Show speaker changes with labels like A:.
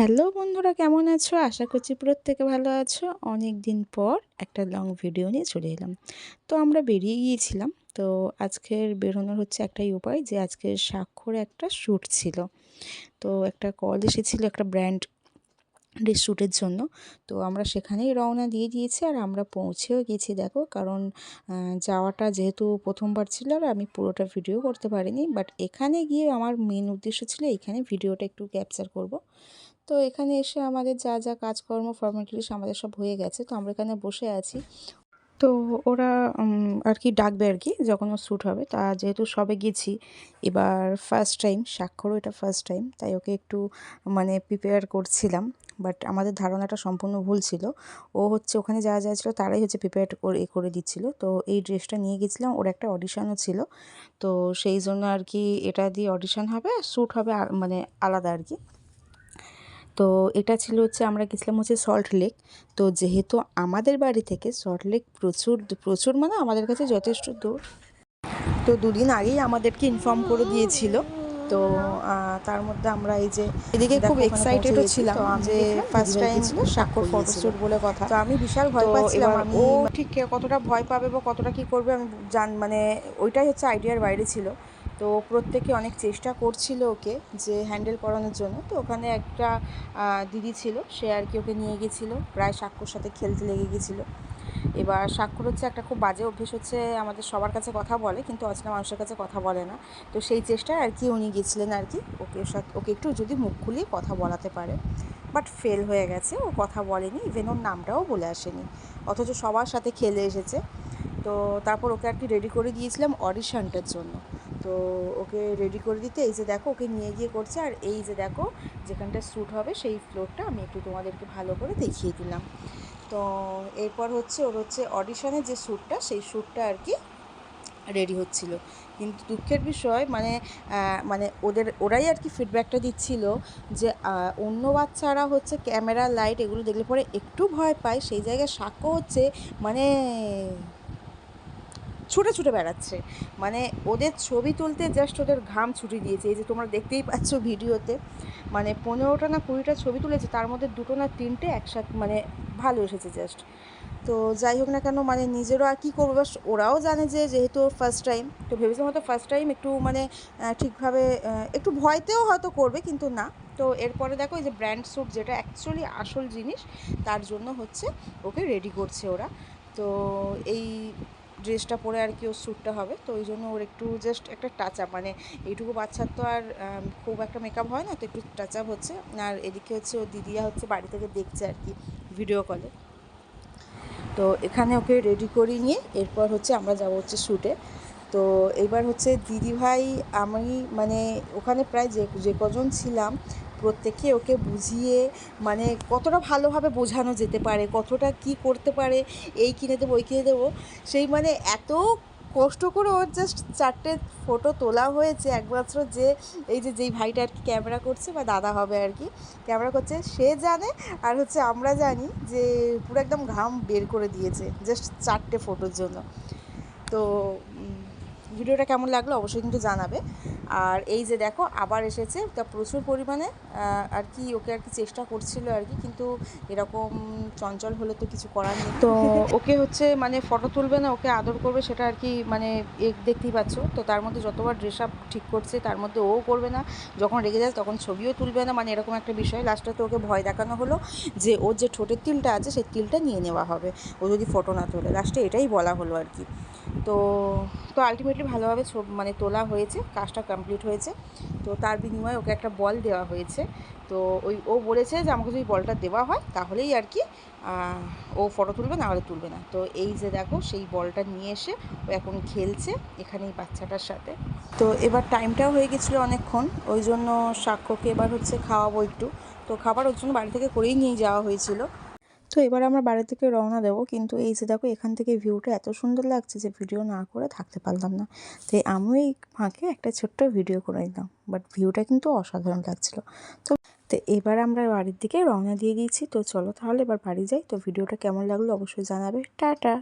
A: Hello বন্ধুরা, কেমন আছো? আশা করছি প্রত্যেকে ভালো আছো। অনেক দিন পর একটা লং ভিডিও নিয়ে চলে এলাম। তো আমরা বেরিয়ে গিয়েছিলাম। তো আজকের বেরোনোর হচ্ছে একটাই উপায়, যে আজকের স্বাক্ষরে একটা শ্যুট ছিল। তো একটা কল এসেছিল একটা ব্র্যান্ড শ্যুটের জন্য। তো আমরা সেখানেই রওনা দিয়ে দিয়েছি, আর আমরা পৌঁছেও গেছি দেখো। কারণ যাওয়াটা যেহেতু প্রথমবার ছিল, আর আমি পুরোটা ভিডিও করতে পারিনি, বাট এখানে গিয়ে আমার মেন উদ্দেশ্য ছিল এখানে ভিডিওটা একটু ক্যাপচার করব। তো এখানে এসে আমাদের যা যা কাজকর্ম ফর্মালিটিস আমাদের সব হয়ে গেছে। তো আমরা এখানে বসে আছি। তো ওরা আর কি ডাকবে আর কি যখন ওর শ্যুট হবে। তা যেহেতু সবে গেছি, এবার ফার্স্ট টাইম, স্বাক্ষরও এটা ফার্স্ট টাইম, তাই ওকে একটু মানে প্রিপেয়ার করছিলাম। বাট আমাদের ধারণাটা সম্পূর্ণ ভুল ছিল। ও হচ্ছে ওখানে যারা যা ছিল তারাই হচ্ছে প্রিপেয়ার করে দিচ্ছিল। তো এই ড্রেসটা নিয়ে গেছিলাম, ওর একটা অডিশনও ছিল। তো সেই জন্য আর কি এটা দিয়ে অডিশন হবে, শ্যুট হবে মানে আলাদা আর কি। তো এটা ছিল হচ্ছে, আমরা গেছিলাম হচ্ছে সল্ট লেক। তো যেহেতু আমাদের বাড়ি থেকে সল্ট লেক প্রচুর প্রচুর মানে আমাদের কাছে যথেষ্ট দূর, তো দুদিন আগেই আমাদেরকে ইনফর্ম করে দিয়েছিল। তো তার মধ্যে আমরা এই যে এদিকে খুব এক্সাইটেডও ছিলাম যে ফার্স্ট টাইম স্বাক্ষর ফটোশ্যুট বলে কথা। তো আমি বিশাল ভয় পাচ্ছিলাম, আমি ঠিক কতটা ভয় পাবে বা কতটা কী করবে আমি মানে ওইটাই হচ্ছে আইডিয়ার বাইরে ছিল। তো প্রত্যেকে অনেক চেষ্টা করছিল ওকে যে হ্যান্ডেল করানোর জন্য। তো ওখানে একটা দিদি ছিল, সে আর কি ওকে নিয়ে গেছিলো, প্রায় স্বাক্ষর সাথে খেলতে লেগে গেছিলো। এবার স্বাক্ষর হচ্ছে একটা খুব বাজে অভ্যেস, হচ্ছে আমাদের সবার কাছে কথা বলে কিন্তু অচেনা মানুষের কাছে কথা বলে না। তো সেই চেষ্টায় আর কি উনি গেছিলেন আর কি ওকে একটু যদি মুখ খুলিয়ে কথা বলাতে পারে। বাট ফেল হয়ে গেছে, ও কথা বলেনি, ইভেন ওর নামটাও বলে আসেনি, অথচ সবার সাথে খেলে এসেছে। তো তারপর ওকে আর কি রেডি করে দিয়েছিলাম অডিশনটার জন্য। তো ওকে রেডি করে দিতে এই যে দেখো ওকে নিয়ে গিয়ে করছে, আর এই যে দেখো যেখানটা শ্যুট হবে সেই ফ্লোরটা আমি একটু তোমাদেরকে ভালো করে দেখিয়ে দিলাম। তো এরপর হচ্ছে ওর হচ্ছে অডিশনের যে শ্যুটটা, সেই শ্যুটটা আর কি রেডি হচ্ছিল। কিন্তু দুঃখের বিষয় মানে মানে ওরাই আর কি ফিডব্যাকটা দিচ্ছিল যে অন্য বাচ্চারা হচ্ছে ক্যামেরা লাইট এগুলো দেখলে পরে একটু ভয় পায়, সেই জায়গায় সাক্ষ্য হচ্ছে মানে ছুটে ছুটে বেড়াচ্ছে। মানে ওদের ছবি তুলতে জাস্ট ওদের ঘাম ছুটে দিয়েছে। এই যে তোমরা দেখতেই পাচ্ছ ভিডিওতে, মানে 15টা না 20টা ছবি তুলেছে, তার মধ্যে 2টো না 3টে একসাথে মানে ভালো এসেছে জাস্ট। তো যাই হোক না কেন, মানে নিজেরও আর কী করবো, বাস ওরাও জানে যে যেহেতু ফার্স্ট টাইম, তো ভেবেছিলাম হয়তো ফার্স্ট টাইম একটু মানে ঠিকভাবে একটু ভয়তেও হয়তো করবে, কিন্তু না। তো এরপরে দেখো এই যে ব্র্যান্ড স্যুট, যেটা অ্যাকচুয়ালি আসল জিনিস, তার জন্য হচ্ছে ওকে রেডি করছে ওরা। তো এই ড্রেসটা পরে আর কি ওর শ্যুটটা হবে, তো ওই জন্য ওর একটু জাস্ট একটা টাচ আপ, মানে এইটুকু বাচ্চার তো আর খুব একটা মেকআপ হয় না, তো একটু টাচ আপ হচ্ছে। আর এদিকে হচ্ছে ও দিদিয়া হচ্ছে বাড়ি থেকে দেখছে আর কি ভিডিও কলে। তো এখানে ওকে রেডি করিয়ে নিয়ে এরপর হচ্ছে আমরা যাব হচ্ছে শ্যুটে। তো এইবার হচ্ছে দিদিভাই, আমি মানে ওখানে প্রায় যে কজন ছিলাম প্রত্যেকে ওকে বুঝিয়ে, মানে কতটা ভালোভাবে বোঝানো যেতে পারে, কতটা কি করতে পারে, এই কিনে দেবো ওই কিনে দেবো, সেই মানে এত কষ্ট করে ওর জাস্ট 4টে ফটো তোলা হয়েছে একমাত্র যে এই যে যেই ভাইটা আর কি ক্যামেরা করছে বা দাদা হবে আর কি ক্যামেরা করছে, সে জানে। আর হচ্ছে আমরা জানি যে পুরো একদম ঘাম বের করে দিয়েছে জাস্ট 4টে ফটোর জন্য। তো ভিডিওটা কেমন লাগলো অবশ্যই কিন্তু জানাবে। আর এই যে দেখো আবার এসেছে, তা প্রচুর পরিমাণে আর কি ওকে আর কি চেষ্টা করছিল আর কি, কিন্তু এরকম চঞ্চল হলে তো কিছু করার নেই। তো ওকে হচ্ছে মানে ফটো তুলবে না, ওকে আদর করবে, সেটা আর কি মানে দেখতেই পাচ্ছ। তো তার মধ্যে যতবার ড্রেস আপ ঠিক করছে তার মধ্যে ও করবে না, যখন রেগে যায় তখন ছবিও তুলবে না, মানে এরকম একটা বিষয়। লাস্টে তো ওকে ভয় দেখানো হলো যে ওর যে ঠোঁটের তিলটা আছে সেই তিলটা নিয়ে নেওয়া হবে ও যদি ফটো না তোলে, লাস্টে এটাই বলা হলো আর কি। তো তো আলটিমেটলি ভালোভাবে মানে তোলা হয়েছে, কাজটা কমপ্লিট হয়েছে। তো তার বিনিময়ে ওকে একটা বল দেওয়া হয়েছে। তো ও বলেছে যে আমাকে যদি বলটা দেওয়া হয় তাহলেই আর কি ও ফটো তুলবে, না হলে তুলবে না। তো এই যে দেখো সেই বলটা নিয়ে এসে ও এখন খেলছে এখানে এই বাচ্চাটার সাথে। তো এবার টাইমটাও হয়ে গেছিলো অনেকক্ষণ, ওই জন্য সাক্ষ্যকে এবার হচ্ছে খাওয়াবো একটু। তো খাবার ওর জন্য বাড়ি থেকে করেই নিয়ে যাওয়া হয়েছিল। তো এবার আমরা বাড়ি থেকে রওনা দেবো, কিন্তু এই যে দেখো এখান থেকে ভিউটা এত সুন্দর লাগছে যে ভিডিও না করে থাকতে পারলাম না। তাই আমিও এই ফাঁকে একটা ছোট্ট ভিডিও করে নিলাম, বাট ভিউটা কিন্তু অসাধারণ লাগছিলো। তো তো এবার আমরা বাড়ির দিকে রওনা দিয়ে দিয়েছি। তো চলো তাহলে এবার বাড়ি যাই। তো ভিডিওটা কেমন লাগলো অবশ্যই জানাবে। টাটা।